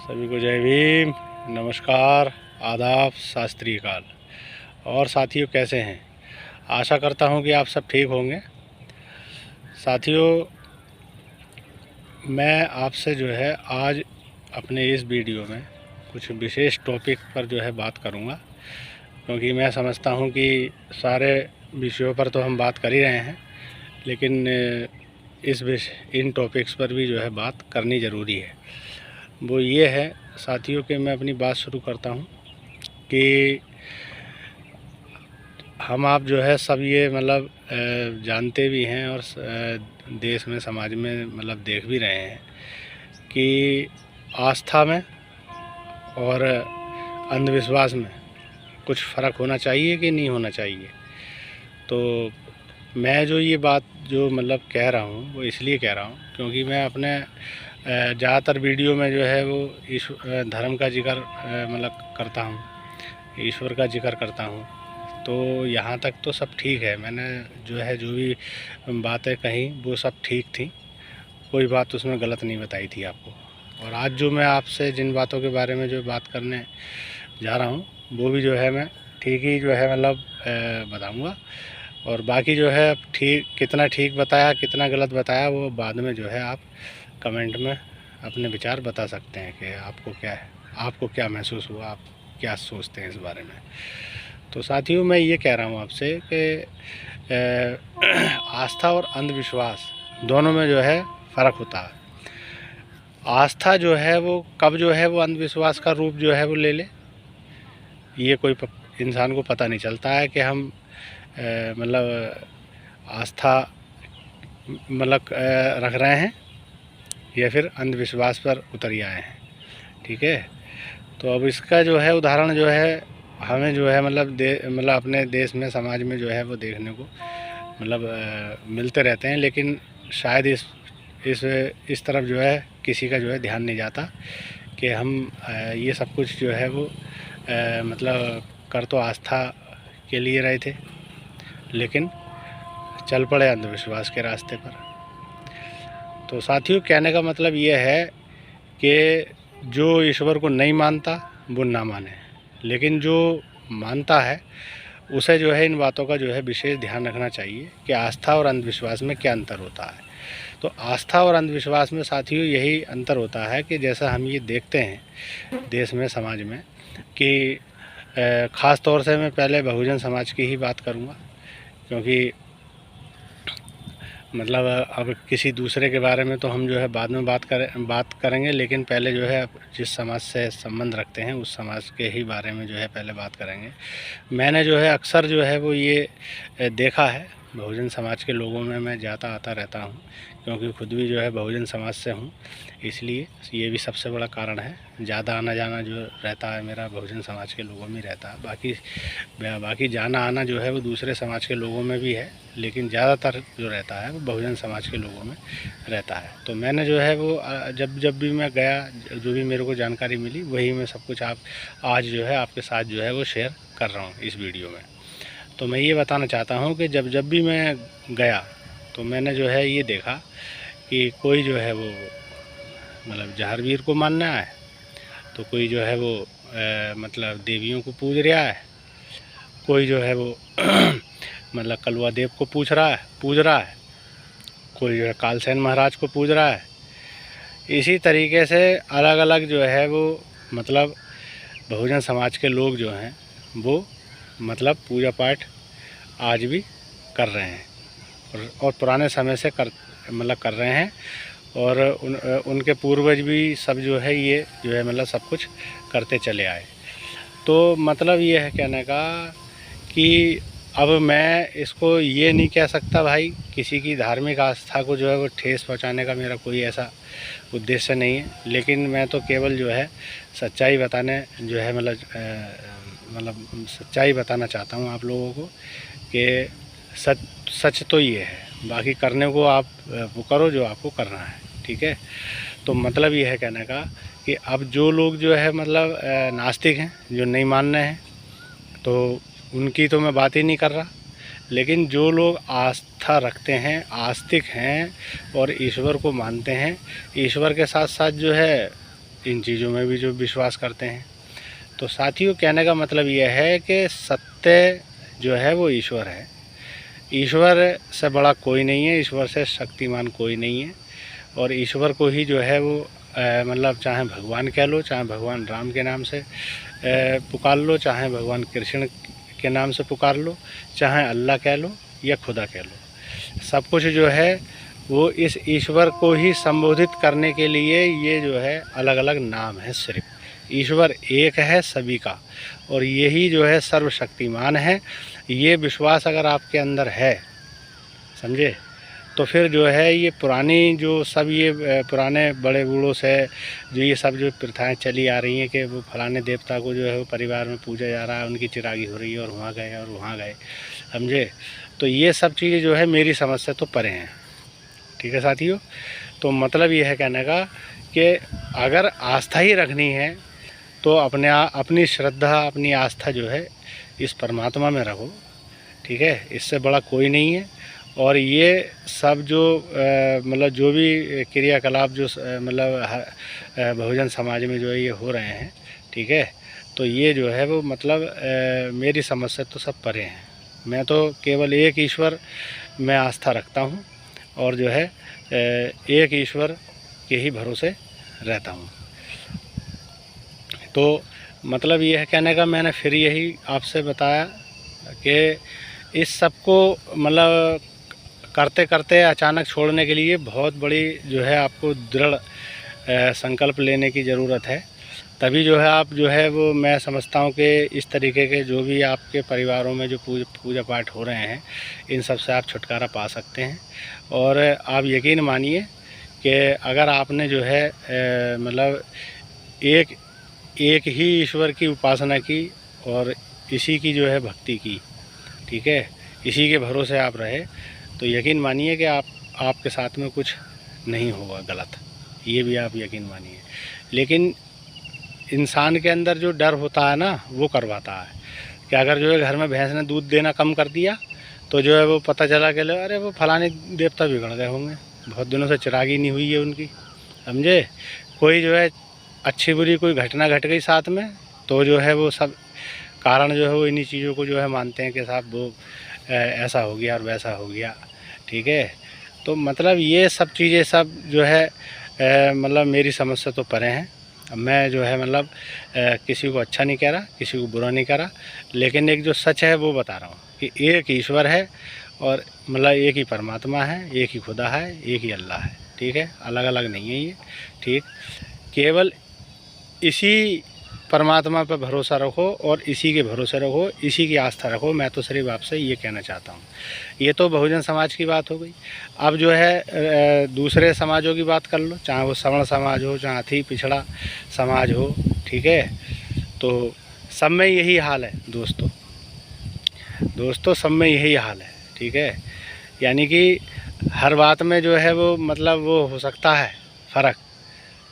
सभी को जय भीम, नमस्कार, आदाब, सत श्री अकाल। और साथियों कैसे हैं? आशा करता हूं कि आप सब ठीक होंगे। साथियों, मैं आपसे जो है आज अपने इस वीडियो में कुछ विशेष टॉपिक पर जो है बात करूंगा, क्योंकि मैं समझता हूं कि सारे विषयों पर तो हम बात कर ही रहे हैं, लेकिन इन टॉपिक्स पर भी जो है बात करनी ज़रूरी है। वो ये है साथियों कि मैं अपनी बात शुरू करता हूँ कि हम आप जो है सब ये मतलब जानते भी हैं और देश में समाज में मतलब देख भी रहे हैं कि आस्था में और अंधविश्वास में कुछ फ़र्क होना चाहिए कि नहीं होना चाहिए। तो मैं जो ये बात जो मतलब कह रहा हूँ वो इसलिए कह रहा हूँ क्योंकि मैं अपने ज़्यादातर वीडियो में जो है वो धर्म का जिक्र मतलब करता हूँ, ईश्वर का जिक्र करता हूँ। तो यहाँ तक तो सब ठीक है, मैंने जो भी बातें कही वो सब ठीक थी, कोई बात उसमें गलत नहीं बताई थी आपको। और आज जो मैं आपसे जिन बातों के बारे में जो बात करने जा रहा हूँ वो भी जो है मैं ठीक ही जो है मतलब बताऊँगा। और बाकी जो है ठीक कितना ठीक बताया कितना गलत बताया वो बाद में जो है आप कमेंट में अपने विचार बता सकते हैं कि आपको क्या महसूस हुआ, आप क्या सोचते हैं इस बारे में। तो साथियों, मैं ये कह रहा हूँ आपसे कि आस्था और अंधविश्वास दोनों में जो है फ़र्क होता है। आस्था जो है वो कब जो है वो अंधविश्वास का रूप जो है वो ले ले, ये कोई इंसान को पता नहीं चलता है कि हम मतलब आस्था मतलब रख रहे हैं या फिर अंधविश्वास पर उतर आए हैं। ठीक है, तो अब इसका जो है उदाहरण जो है हमें जो है मतलब अपने देश में समाज में जो है वो देखने को मतलब मिलते रहते हैं, लेकिन शायद इस तरफ जो है किसी का जो है ध्यान नहीं जाता कि हम ये सब कुछ जो है वो मतलब कर तो आस्था के लिए रहे थे, लेकिन चल पड़े अंधविश्वास के रास्ते पर। तो साथियों, कहने का मतलब ये है कि जो ईश्वर को नहीं मानता वो ना माने, लेकिन जो मानता है उसे जो है इन बातों का जो है विशेष ध्यान रखना चाहिए कि आस्था और अंधविश्वास में क्या अंतर होता है। तो आस्था और अंधविश्वास में साथियों यही अंतर होता है कि जैसा हम ये देखते हैं देश में समाज में कि ख़ास तौर से मैं पहले बहुजन समाज की ही बात करूँगा, क्योंकि मतलब अब किसी दूसरे के बारे में तो हम जो है बाद में बात करेंगे, लेकिन पहले जो है जिस समाज से संबंध रखते हैं उस समाज के ही बारे में जो है पहले बात करेंगे। मैंने जो है अक्सर जो है वो ये देखा है बहुजन समाज के लोगों में, मैं जाता आता रहता हूँ क्योंकि खुद भी जो है बहुजन समाज से हूँ, इसलिए ये भी सबसे बड़ा कारण है। ज़्यादा आना जाना जो रहता है मेरा बहुजन समाज के लोगों में रहता है, बाकी जाना आना जो है वो दूसरे समाज के लोगों में भी है, लेकिन ज़्यादातर जो रहता है वो बहुजन समाज के लोगों में रहता है। तो मैंने जो है वो जब भी मैं गया, जो भी मेरे को जानकारी मिली वही मैं सब कुछ आज जो है आपके साथ जो है वो शेयर कर रहा हूँ इस वीडियो में। तो मैं ये बताना चाहता हूँ कि जब भी मैं गया तो मैंने जो है ये देखा कि कोई जो है वो मतलब जहारवीर को मानना है, तो कोई जो है वो मतलब देवियों को पूज रहा है, कोई जो है वो मतलब कलवा देव को पूज रहा है, कोई जो है कालसेन महाराज को पूज रहा है। इसी तरीके से अलग अलग जो है वो मतलब बहुजन समाज के लोग जो हैं वो मतलब पूजा पाठ आज भी कर रहे हैं और पुराने समय से कर रहे हैं, और उनके पूर्वज भी सब जो है ये जो है मतलब सब कुछ करते चले आए। तो मतलब ये है कहने का कि अब मैं इसको ये नहीं कह सकता भाई, किसी की धार्मिक आस्था को जो है वो ठेस पहुंचाने का मेरा कोई ऐसा उद्देश्य नहीं है, लेकिन मैं तो केवल जो है सच्चाई बताने जो है मतलब सच्चाई बताना चाहता हूँ आप लोगों को कि सच तो ये है, बाकी करने को आप वो करो जो आपको करना है। ठीक है, तो मतलब ये है कहने का कि अब जो लोग जो है मतलब नास्तिक हैं, जो नहीं मान रहे हैं, तो उनकी तो मैं बात ही नहीं कर रहा, लेकिन जो लोग आस्था रखते हैं, आस्तिक हैं और ईश्वर को मानते हैं, ईश्वर के साथ साथ जो है इन चीज़ों में भी जो विश्वास करते हैं। तो साथियों, कहने का मतलब यह है कि सत्य जो है वो ईश्वर है। ईश्वर से बड़ा कोई नहीं है, ईश्वर से शक्तिमान कोई नहीं है। और ईश्वर को ही जो है वो मतलब चाहे भगवान कह लो, चाहे भगवान राम के नाम से पुकार लो, चाहे भगवान कृष्ण के नाम से पुकार लो, चाहे अल्लाह कह लो या खुदा कह लो, सब कुछ जो है वो इस ईश्वर को ही संबोधित करने के लिए ये जो है अलग अलग नाम है। सिर्फ ईश्वर एक है सभी का, और यही जो है सर्वशक्तिमान है। ये विश्वास अगर आपके अंदर है, समझे, तो फिर जो है ये पुरानी जो सब ये पुराने बड़े बूढ़ों से जो ये सब जो प्रथाएं चली आ रही हैं कि वो फलाने देवता को जो है वो परिवार में पूजा जा रहा है, उनकी चिरागी हो रही है और वहाँ गए और वहाँ गए, समझे, तो ये सब चीज़ें जो है मेरी समझ से तो परे हैं। ठीक है साथियों, तो मतलब ये है कहने का कि अगर आस्था ही रखनी है तो अपनी श्रद्धा, अपनी आस्था जो है इस परमात्मा में रखो। ठीक है, इससे बड़ा कोई नहीं है। और ये सब जो मतलब जो भी क्रियाकलाप जो मतलब बहुजन समाज में जो है ये हो रहे हैं, ठीक है, तो ये जो है वो मतलब मेरी समझ से तो सब परे हैं। मैं तो केवल एक ईश्वर में आस्था रखता हूँ और जो है एक ईश्वर के ही भरोसे रहता हूँ। तो मतलब ये है कहने का, मैंने फिर यही आपसे बताया कि इस सब को मतलब करते करते अचानक छोड़ने के लिए बहुत बड़ी जो है आपको दृढ़ संकल्प लेने की ज़रूरत है। तभी जो है आप जो है वो, मैं समझता हूँ कि इस तरीके के जो भी आपके परिवारों में जो पूजा पाठ हो रहे हैं, इन सब से आप छुटकारा पा सकते हैं। और आप यकीन मानिए कि अगर आपने जो है मतलब एक ही ईश्वर की उपासना की और इसी की जो है भक्ति की, ठीक है, इसी के भरोसे आप रहे, तो यकीन मानिए कि आपके साथ में कुछ नहीं होगा गलत, ये भी आप यकीन मानिए। लेकिन इंसान के अंदर जो डर होता है ना, वो करवाता है कि अगर जो है घर में भैंस ने दूध देना कम कर दिया तो जो है वो पता चला कि अरे वो फलाने देवता बिगड़ गए होंगे, बहुत दिनों से चिरागी नहीं हुई है उनकी, समझे। कोई जो है अच्छी बुरी कोई घटना घट गई साथ में, तो जो है वो सब कारण जो है वो इन्हीं चीज़ों को जो है मानते हैं कि साहब वो ऐसा हो गया और वैसा हो गया। ठीक है, तो मतलब ये सब चीज़ें सब जो है मतलब मेरी समझ से तो परे हैं। मैं जो है मतलब किसी को अच्छा नहीं कह रहा, किसी को बुरा नहीं कह रहा, लेकिन एक जो सच है वो बता रहा हूँ कि एक ईश्वर है और मतलब एक ही परमात्मा है, एक ही खुदा है, एक ही अल्लाह है। ठीक है, अलग अलग नहीं है ये। ठीक, केवल इसी परमात्मा पर भरोसा रखो और इसी के भरोसे रखो, इसी की आस्था रखो। मैं तो सिर्फ आपसे ये कहना चाहता हूँ। ये तो बहुजन समाज की बात हो गई। अब जो है दूसरे समाजों की बात कर लो, चाहे वो सवर्ण समाज हो, चाहे अति पिछड़ा समाज हो, ठीक है, तो सब में यही हाल है दोस्तों सब में यही हाल है। ठीक है, यानी कि हर बात में जो है वो मतलब वो हो सकता है फ़र्क,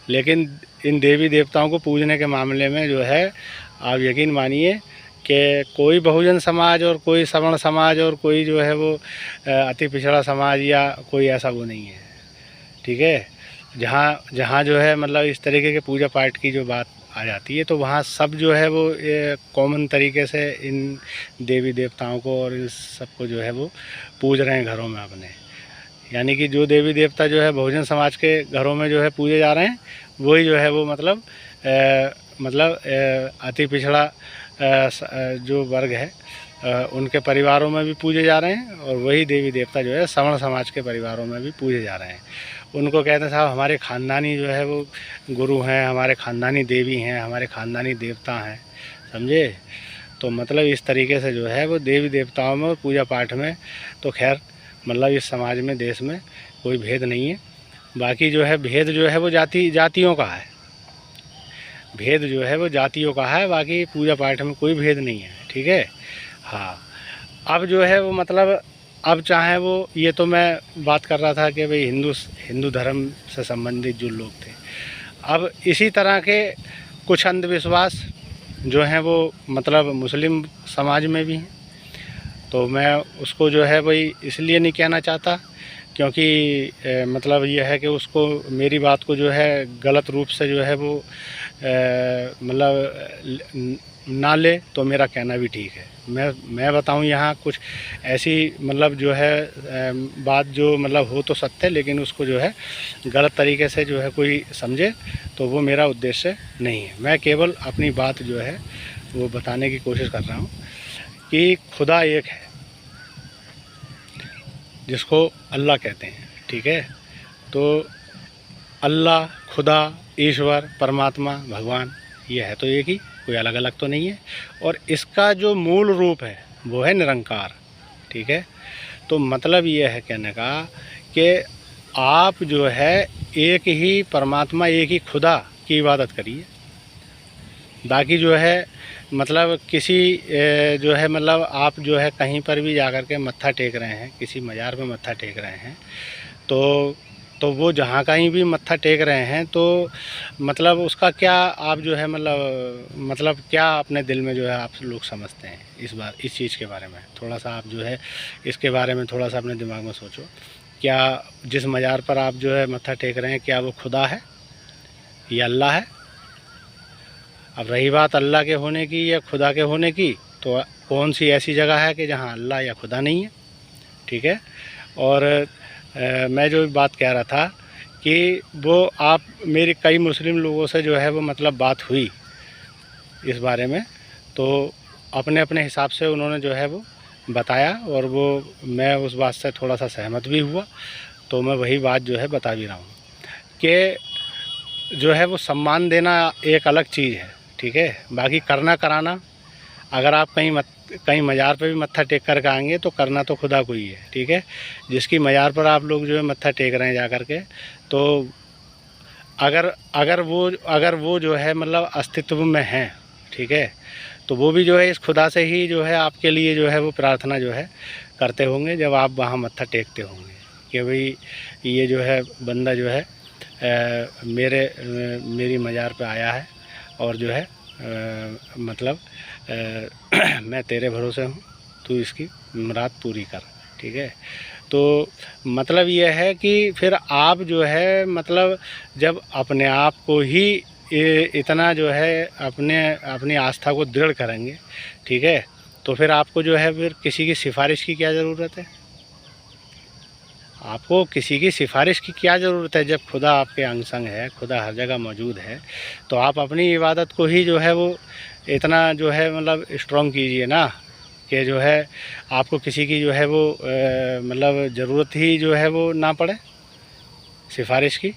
लेकिन इन देवी देवताओं को पूजने के मामले में जो है आप यकीन मानिए कि कोई बहुजन समाज और कोई सवर्ण समाज और कोई जो है वो अति पिछड़ा समाज या कोई ऐसा वो नहीं है। ठीक है, जहाँ जो है मतलब इस तरीके के पूजा पाठ की जो बात आ जाती है, तो वहाँ सब जो है वो कॉमन तरीके से इन देवी देवताओं को और इस सबको जो है वो पूज रहे हैं घरों में अपने। यानी कि जो देवी देवता जो है बहुजन समाज के घरों में जो है पूजे जा रहे हैं, वही जो है वो मतलब अति पिछड़ा जो वर्ग है उनके परिवारों में भी पूजे जा रहे हैं, और वही देवी देवता जो है सवर्ण समाज के परिवारों में भी पूजे जा रहे हैं। उनको कहते हैं साहब हमारे ख़ानदानी जो है वो गुरु हैं, हमारे ख़ानदानी देवी हैं, हमारे ख़ानदानी देवता हैं, समझे। तो मतलब इस तरीके से जो है वो देवी देवताओं में और पूजा पाठ में तो खैर मतलब इस समाज में, देश में कोई भेद नहीं है। बाकी जो है भेद जो है वो जातियों का है, भेद जो है वो जातियों का है, बाकी पूजा पाठ में कोई भेद नहीं है। ठीक है, हाँ। अब जो है वो मतलब अब चाहे वो, ये तो मैं बात कर रहा था कि भाई हिंदू धर्म से संबंधित जो लोग थे, अब इसी तरह के कुछ अंधविश्वास जो हैं वो मतलब मुस्लिम समाज में भी हैं। तो मैं उसको जो है भाई इसलिए नहीं कहना चाहता क्योंकि मतलब ये है कि उसको मेरी बात को जो है गलत रूप से जो है वो मतलब ना ले तो मेरा कहना भी ठीक है। मैं बताऊं यहाँ कुछ ऐसी मतलब जो है बात जो मतलब हो तो सत्य, लेकिन उसको जो है गलत तरीके से जो है कोई समझे तो वो मेरा उद्देश्य नहीं है। मैं केवल अपनी बात जो है वो बताने की कोशिश कर रहा हूँ कि खुदा एक है जिसको अल्लाह कहते हैं, ठीक है। तो अल्लाह, खुदा, ईश्वर, परमात्मा, भगवान ये है तो एक ही, कोई अलग अलग तो नहीं है। और इसका जो मूल रूप है वो है निरंकार, ठीक है। तो मतलब ये है कहने का कि आप जो है एक ही परमात्मा, एक ही खुदा की इबादत करिए। बाकी जो है मतलब किसी जो है मतलब आप जो है कहीं पर भी जा कर के मत्था टेक रहे हैं, किसी मज़ार पे मत्था टेक रहे हैं, तो वो जहाँ कहीं भी मत्था टेक रहे हैं तो मतलब उसका क्या आप जो है मतलब क्या अपने दिल में जो है आप लोग समझते हैं इस चीज़ के बारे में थोड़ा सा आप जो है इसके बारे में थोड़ा सा अपने दिमाग में सोचो। क्या जिस मज़ार पर आप जो है मत्था टेक रहे हैं क्या वो खुदा है या अल्लाह है? अब रही बात अल्लाह के होने की या खुदा के होने की, तो कौन सी ऐसी जगह है कि जहाँ अल्लाह या खुदा नहीं है, ठीक है। और मैं जो बात कह रहा था कि वो आप मेरी कई मुस्लिम लोगों से जो है वो मतलब बात हुई इस बारे में, तो अपने अपने हिसाब से उन्होंने जो है वो बताया और वो मैं उस बात से थोड़ा सा सहमत भी हुआ। तो मैं वही बात जो है बता भी रहा हूँ कि जो है वो सम्मान देना एक अलग चीज़ है, ठीक है। बाकी करना कराना, अगर आप कहीं मज़ार पे भी मत्था टेक कर के आएंगे तो करना तो खुदा को ही है, ठीक है। जिसकी मज़ार पर आप लोग जो है मत्था टेक रहे हैं जा कर के, तो अगर वो जो है मतलब अस्तित्व में हैं, ठीक है, तो वो भी जो है इस खुदा से ही जो है आपके लिए जो है वो प्रार्थना जो है करते होंगे जब आप वहाँ मत्था टेकते होंगे कि भाई ये जो है बंदा जो है मेरी मज़ार पे आया है और जो है मतलब मैं तेरे भरोसे हूँ, तू इसकी मुराद पूरी कर, ठीक है। तो मतलब ये है कि फिर आप जो है मतलब जब अपने आप को ही इतना जो है अपनी आस्था को दृढ़ करेंगे, ठीक है, तो फिर आपको जो है फिर किसी की सिफारिश की क्या ज़रूरत है? आपको किसी की सिफारिश की क्या ज़रूरत है? जब खुदा आपके अंग संग है, खुदा हर जगह मौजूद है, तो आप अपनी इबादत को ही जो है वो इतना जो है मतलब स्ट्रॉन्ग कीजिए ना कि जो है आपको किसी की जो है वो मतलब ज़रूरत ही जो है वो ना पड़े सिफारिश की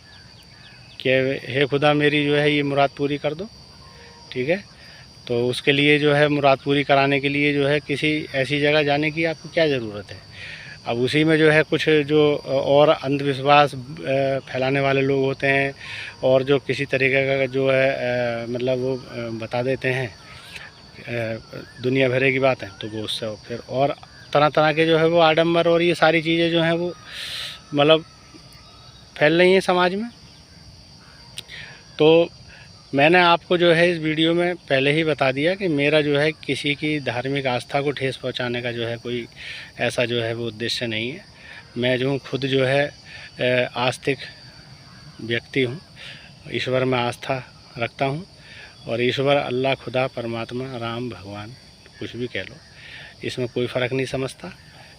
कि हे खुदा मेरी जो है ये मुराद पूरी कर दो, ठीक है। तो उसके लिए जो है मुराद पूरी कराने के लिए जो है किसी ऐसी जगह जाने की आपको क्या ज़रूरत है? अब उसी में जो है कुछ जो और अंधविश्वास फैलाने वाले लोग होते हैं और जो किसी तरीके का जो है मतलब वो बता देते हैं दुनिया भरे की बात है, तो वो उससे फिर और तरह तरह के जो है वो आडंबर और ये सारी चीज़ें जो हैं वो मतलब फैल रही हैं समाज में। तो मैंने आपको जो है इस वीडियो में पहले ही बता दिया कि मेरा जो है किसी की धार्मिक आस्था को ठेस पहुंचाने का जो है कोई ऐसा जो है वो उद्देश्य नहीं है। मैं जो हूँ खुद जो है आस्तिक व्यक्ति हूँ, ईश्वर में आस्था रखता हूँ और ईश्वर अल्लाह, खुदा, परमात्मा, राम, भगवान कुछ भी कह लो, इसमें कोई फ़र्क नहीं समझता,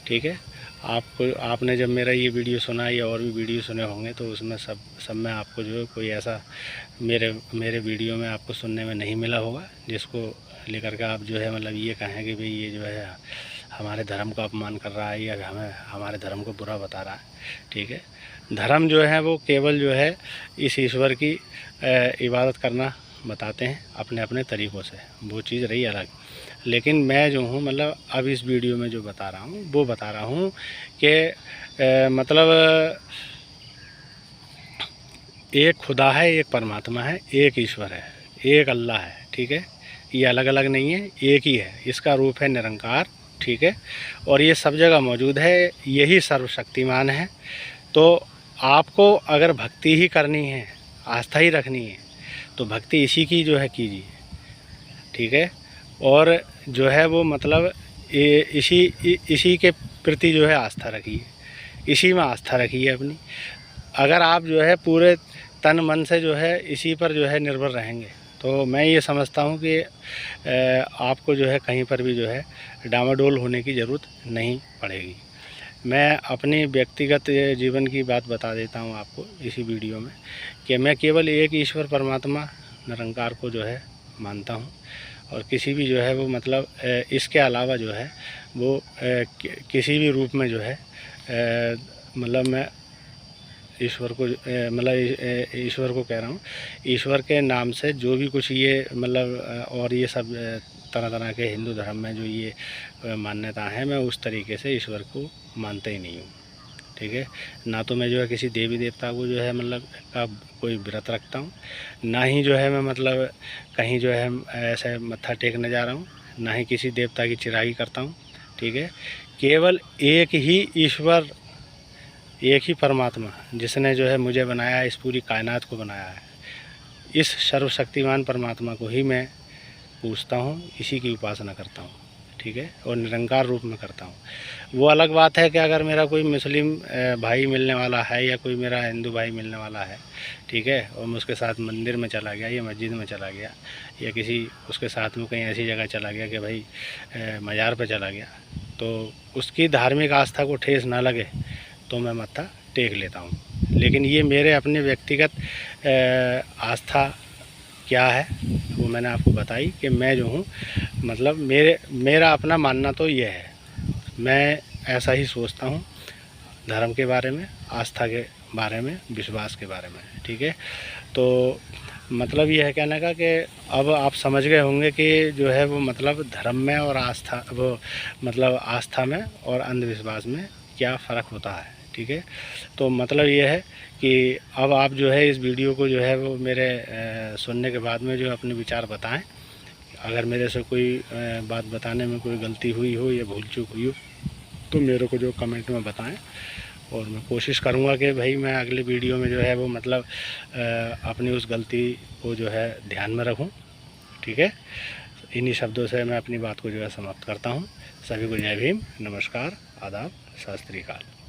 ठीक है। आपने जब मेरा ये वीडियो सुना या और भी वीडियो सुने होंगे तो उसमें सब में आपको जो है कोई ऐसा मेरे वीडियो में आपको सुनने में नहीं मिला होगा जिसको लेकर के आप जो है मतलब ये कहें कि भाई ये जो है हमारे धर्म का अपमान कर रहा है या हमारे धर्म को बुरा बता रहा है, ठीक है। धर्म जो है वो केवल जो है इस ईश्वर की इबादत करना बताते हैं अपने अपने तरीक़ों से, वो चीज़ रही अलग। लेकिन मैं जो हूँ मतलब अब इस वीडियो में जो बता रहा हूँ वो बता रहा हूँ कि मतलब एक खुदा है, एक परमात्मा है, एक ईश्वर है, एक अल्लाह है, ठीक है। ये अलग अलग नहीं है, एक ही है। इसका रूप है निरंकार, ठीक है, और ये सब जगह मौजूद है, यही सर्वशक्तिमान है। तो आपको अगर भक्ति ही करनी है, आस्था ही रखनी है, तो भक्ति इसी की जो है कीजिए, ठीक है। और जो है वो मतलब इसी के प्रति जो है आस्था रखिए, इसी में आस्था रखिए अपनी। अगर आप जो है पूरे तन मन से जो है इसी पर जो है निर्भर रहेंगे तो मैं ये समझता हूँ कि आपको जो है कहीं पर भी जो है डामाडोल होने की ज़रूरत नहीं पड़ेगी। मैं अपनी व्यक्तिगत जीवन की बात बता देता हूँ आपको इसी वीडियो में कि मैं केवल एक ईश्वर परमात्मा निरंकार को जो है मानता हूँ और किसी भी जो है वो मतलब इसके अलावा जो है वो किसी भी रूप में जो है मतलब मैं ईश्वर को मतलब ईश्वर को कह रहा हूँ, ईश्वर के नाम से जो भी कुछ ये मतलब और ये सब तरह तरह के हिंदू धर्म में जो ये मान्यता है, मैं उस तरीके से ईश्वर को मानता ही नहीं हूँ। ठीक है, ना तो मैं जो है किसी देवी देवता को जो है मतलब का कोई व्रत रखता हूँ, ना ही जो है मैं मतलब कहीं जो है ऐसे मत्था टेकने जा रहा हूँ, ना ही किसी देवता की चिरागी करता हूँ। ठीक है, केवल एक ही ईश्वर, एक ही परमात्मा जिसने जो है मुझे बनाया, इस पूरी कायनात को बनाया है, इस सर्वशक्तिमान परमात्मा को ही मैं पूजता हूँ, इसी की उपासना करता हूँ। ठीक है, और निरंकार रूप में करता हूँ। वो अलग बात है कि अगर मेरा कोई मुस्लिम भाई मिलने वाला है या कोई मेरा हिंदू भाई मिलने वाला है, ठीक है, और मैं उसके साथ मंदिर में चला गया या मस्जिद में चला गया या किसी उसके साथ में कहीं ऐसी जगह चला गया कि भाई मज़ार पर चला गया, तो उसकी धार्मिक आस्था को ठेस ना लगे तो मैं मत्था टेक लेता हूँ। लेकिन ये मेरे अपने व्यक्तिगत आस्था क्या है वो मैंने आपको बताई कि मैं जो हूँ मतलब मेरा अपना मानना तो ये है, मैं ऐसा ही सोचता हूँ धर्म के बारे में, आस्था के बारे में, विश्वास के बारे में। ठीक है, तो मतलब ये है कहने का कि अब आप समझ गए होंगे कि जो है वो मतलब धर्म में और आस्था, वो मतलब आस्था में और अंधविश्वास में क्या फ़र्क होता है। ठीक है, तो मतलब ये है कि अब आप जो है इस वीडियो को जो है वो मेरे सुनने के बाद में जो अपने विचार बताएं। अगर मेरे से कोई बात बताने में कोई गलती हुई हो या भूल चूक हुई हो तो मेरे को जो कमेंट में बताएं, और मैं कोशिश करूंगा कि भाई मैं अगले वीडियो में जो है वो मतलब अपनी उस गलती को जो है ध्यान में रखूं। ठीक है, इन्हीं शब्दों से मैं अपनी बात को जो है समाप्त करता हूं। सभी को जय भीम, नमस्कार, आदाब, सत श्री अकाल।